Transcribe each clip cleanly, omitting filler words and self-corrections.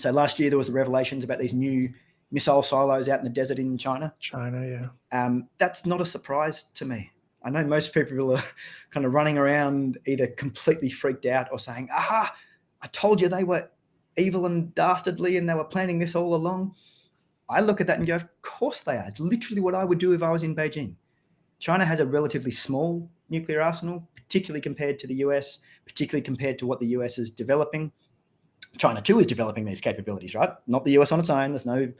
So last year there was the revelations about these new missile silos out in the desert in China. That's not a surprise to me. I know most people are kind of running around either completely freaked out or saying, aha, I told you they were evil and dastardly and they were planning this all along. I look at that and go, of course they are. It's literally what I would do if I was in Beijing. China has a relatively small nuclear arsenal, particularly compared to the US, particularly compared to what the US is developing. China too is developing these capabilities, right? Not the US on its own. There's no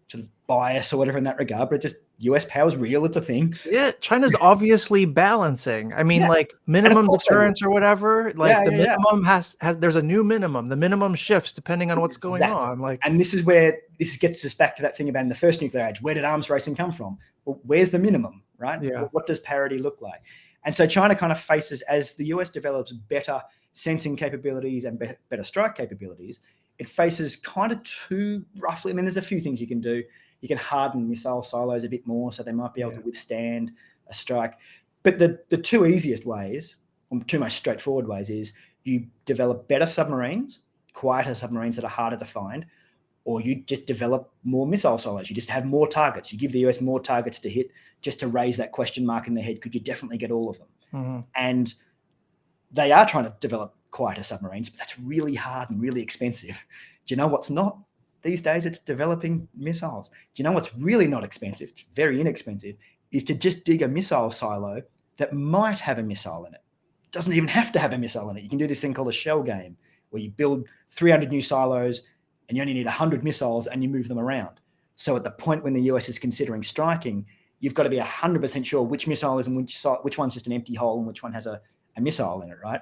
sort of bias or whatever in that regard, but just US power is real. It's a thing. Yeah, China's obviously balancing. I mean, like minimum deterrence or whatever. Like the minimum has there's a new minimum. The minimum shifts depending on what's going on. Like, and this is where this gets us back to that thing about in the first nuclear age. Where did arms racing come from? Well, where's the minimum, right? Yeah. What does parity look like? And so China kind of faces, as the US develops better sensing capabilities and better strike capabilities, it faces kind of two roughly. I mean, there's a few things you can do. You can harden missile silos a bit more so they might be able to withstand a strike. But the two easiest ways, or two most straightforward ways, is you develop better submarines, quieter submarines that are harder to find, or you just develop more missile silos. You just have more targets. You give the US more targets to hit just to raise that question mark in their head. Could you definitely get all of them? Mm-hmm. And they are trying to develop quieter submarines, but that's really hard and really expensive. Do you know what's not? These days, it's developing missiles. Do you know what's really not expensive? It's very inexpensive, is to just dig a missile silo that might have a missile in it. It doesn't even have to have a missile in it. You can do this thing called a shell game, where you build 300 new silos and you only need 100 missiles and you move them around. So at the point when the US is considering striking, you've got to be 100% sure which missile is and which one's just an empty hole and which one has a missile in it, right?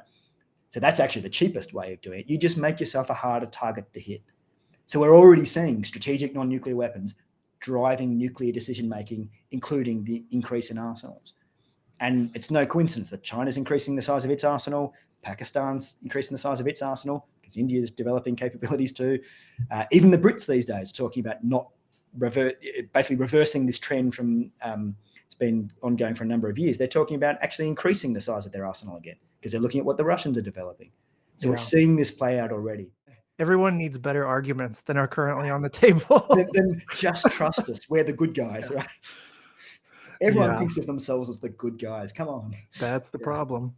So that's actually the cheapest way of doing it. You just make yourself a harder target to hit. So we're already seeing strategic non-nuclear weapons driving nuclear decision-making, including the increase in arsenals. And it's no coincidence that China's increasing the size of its arsenal, Pakistan's increasing the size of its arsenal, because India's developing capabilities too. Even the Brits these days are talking about basically reversing this trend from it's been ongoing for a number of years. They're talking about actually increasing the size of their arsenal again, because they're looking at what the Russians are developing. So we're seeing this play out already. Everyone needs better arguments than are currently on the table. Then just trust us. We're the good guys, right? Everyone thinks of themselves as the good guys. Come on. That's the problem.